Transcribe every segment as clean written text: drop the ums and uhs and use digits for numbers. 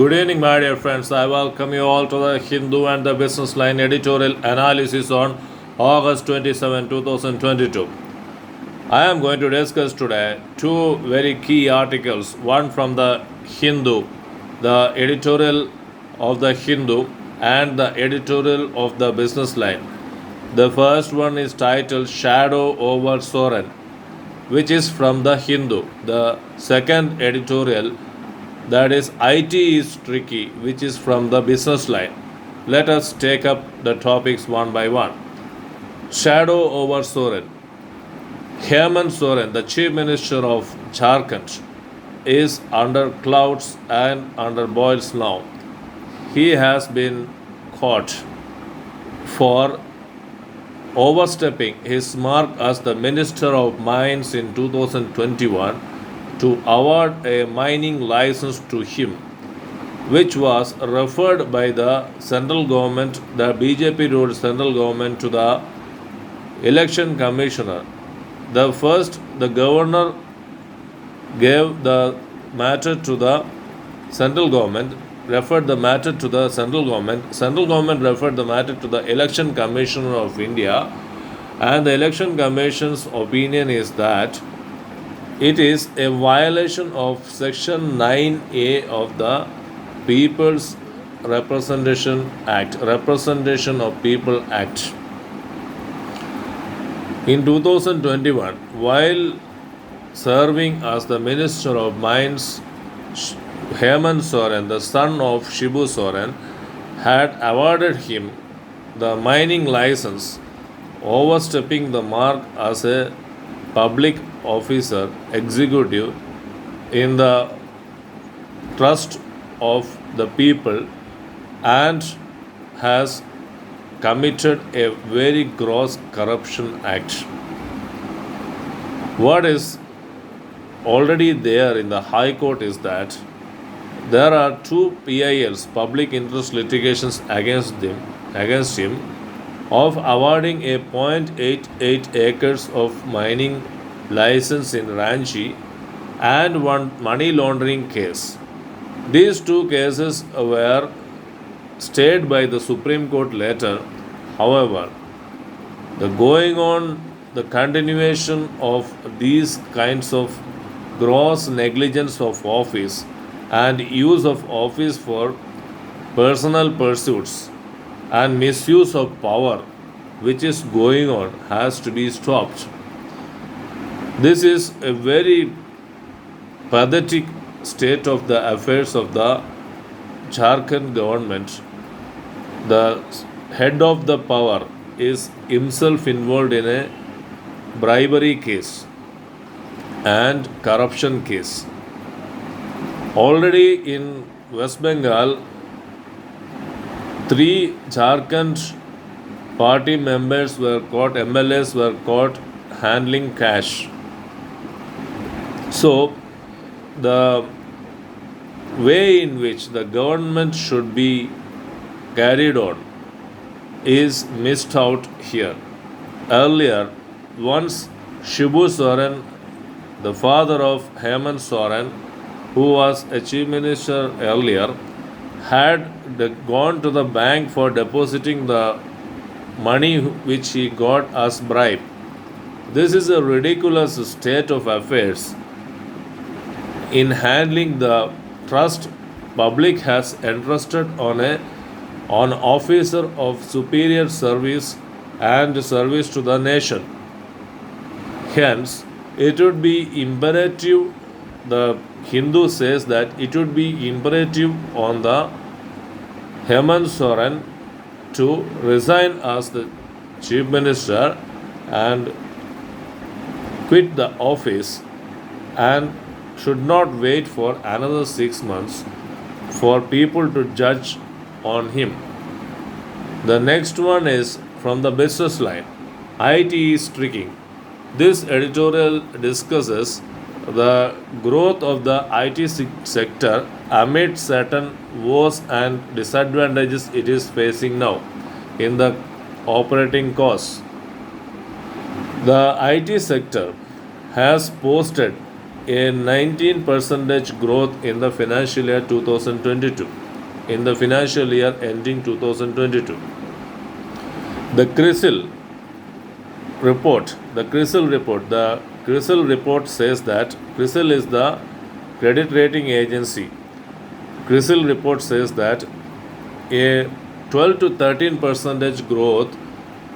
Good evening, my dear friends. I welcome you all to the Hindu and the Business Line editorial analysis on August 27, 2022. I am going to discuss today two very key articles, one from the Hindu, the editorial of the Hindu, and the editorial of the Business Line. The first one is titled Shadow over Soren, which is from the Hindu. The second editorial, that is IT is tricky, which is from the Business Line. Let us take up the topics one by one. Shadow over Soren. Hemant Soren, the Chief Minister of Jharkhand, is under clouds and under boils now. He has been caught for overstepping his mark as the Minister of Mines in 2021 to award a mining license to him, which was referred by the central government, the BJP ruled central government, to the election commissioner. The governor gave the matter to the central government, referred the matter to the central government referred the matter to the election commissioner of India, and the election commission's opinion is that it is a violation of section 9A of the People's Representation of People Act. In 2021, while serving as the Minister of Mines, Hemant Soren, the son of Shibu Soren, had awarded him the mining license, overstepping the mark as a public officer executive in the trust of the people, and has committed a very gross corruption act. What is already there in the High Court is that there are two PILs, public interest litigations, against him of awarding a 0.88 acres of mining license in Ranchi and one money laundering case. These two cases were stayed by the Supreme Court later. However, the continuation of these kinds of gross negligence of office and use of office for personal pursuits and misuse of power, which is going on, has to be stopped. This is a very pathetic state of the affairs of the Jharkhand government. The head of the power is himself involved in a bribery case and corruption case. Already in West Bengal, 3 Jharkhand party members were caught, MLAs were caught handling cash. So, the way in which the government should be carried on is missed out here. Earlier, once Shibu Soren, the father of Hemant Soren, who was a chief minister earlier, had gone to the bank for depositing the money which he got as bribe. This is a ridiculous state of affairs. In handling the trust public has entrusted on officer of superior service and service to the nation. Hence, it would be imperative, the Hindu says that it would be imperative on the Hemant Soren to resign as the chief minister and quit the office, and should not wait for another 6 months for people to judge on him. The next one is from the Business Line. IT is tricky. This editorial discusses the growth of the IT sector amid certain woes and disadvantages it is facing now in the operating costs. The IT sector has posted a 19 percentage growth in the financial year 2022, in the financial year ending 2022. The CRISIL report says that CRISIL is the credit rating agency. CRISIL report says that a 12 to 13 percentage growth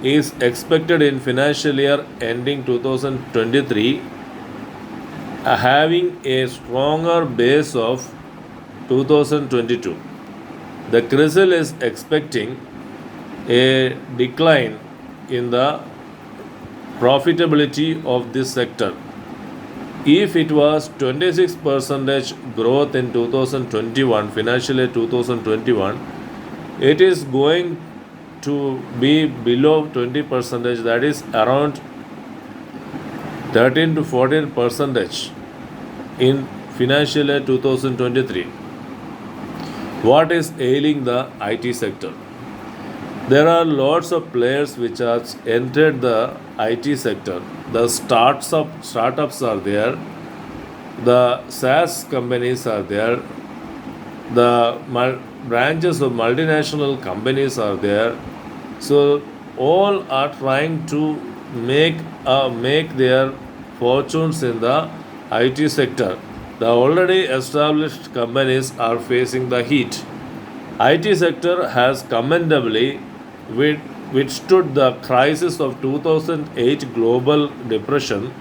is expected in financial year ending 2023, having a stronger base of 2022. The CRISIL is expecting a decline in the profitability of this sector. If it was 26 percentage growth in 2021, financial year 2021, it is going to be below 20 percentage, that is around 13 to 14 percentage in financial year 2023. What is ailing the IT sector? There are lots of players which have entered the IT sector. The startups are there, the SaaS companies are there, the branches of multinational companies are there. So all are trying to make their fortunes in the IT sector. The already established companies are facing the heat. IT sector has commendably withstood the crisis of 2008 global depression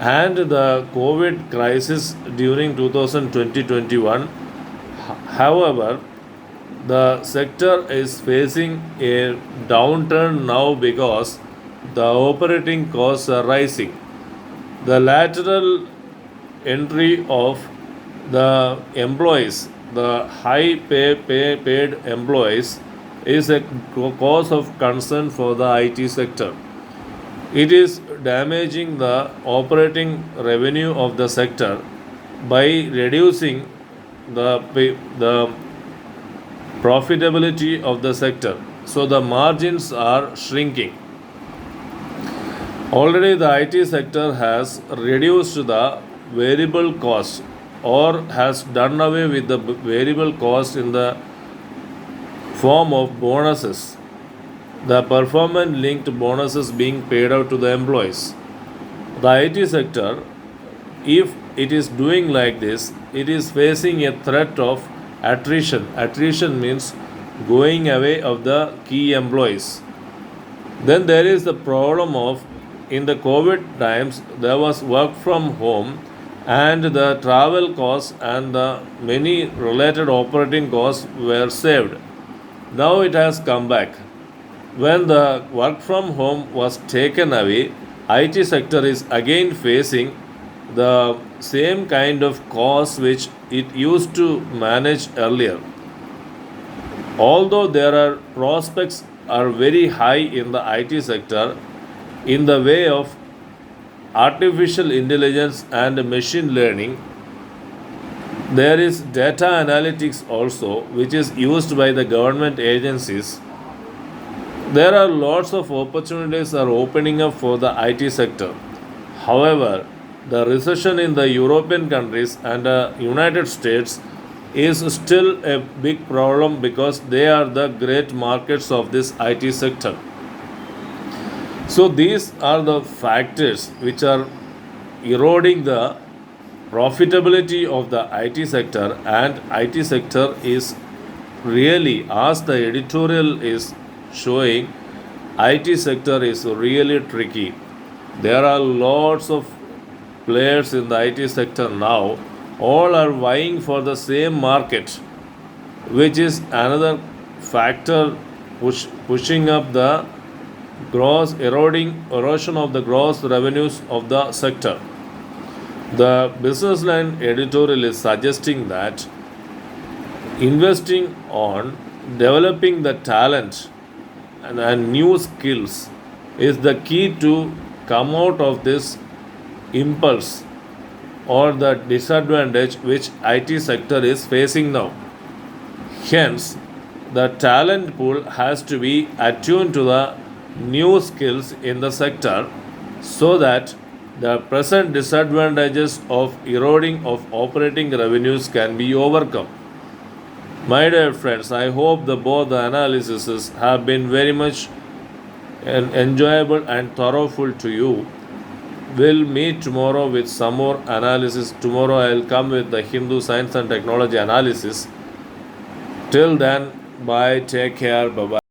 and the COVID crisis during 2020-21. However, the sector is facing a downturn now because the operating costs are rising. The lateral entry of the employees, the paid employees, is a cause of concern for the IT sector. It is damaging the operating revenue of the sector by reducing the profitability of the sector. So the margins are shrinking. Already the IT sector has reduced the variable cost or has done away with the variable cost in the form of bonuses, the performance linked bonuses being paid out to the employees. The IT sector, if it is doing like this, it is facing a threat of attrition. Attrition means going away of the key employees. Then there is the problem of, in the COVID times, there was work from home and the travel costs and the many related operating costs were saved. Now it has come back. When the work from home was taken away, IT sector is again facing the same kind of costs which it used to manage earlier. Although there are prospects are very high in the IT sector in the way of artificial intelligence and machine learning, there is data analytics also which is used by the government agencies. There are lots of opportunities are opening up for the IT sector. However, the recession in the European countries and the United States is still a big problem because they are the great markets of this IT sector. So these are the factors which are eroding the profitability of the IT sector, and IT sector is really, as the editorial is showing, IT sector is really tricky. There are lots of players in the IT sector now, all are vying for the same market, which is another factor pushing up the erosion of the gross revenues of the sector. The Businessline editorial is suggesting that investing on developing the talent and new skills is the key to come out of this impulse or the disadvantage which IT sector is facing now. Hence, the talent pool has to be attuned to the new skills in the sector so that The present disadvantages of eroding of operating revenues can be overcome. My dear friends, I hope the both the analyses have been very much enjoyable and thoroughful to you. We'll meet tomorrow with some more analysis. Tomorrow I'll come with the Hindu science and technology analysis. Till then, bye, take care, bye bye.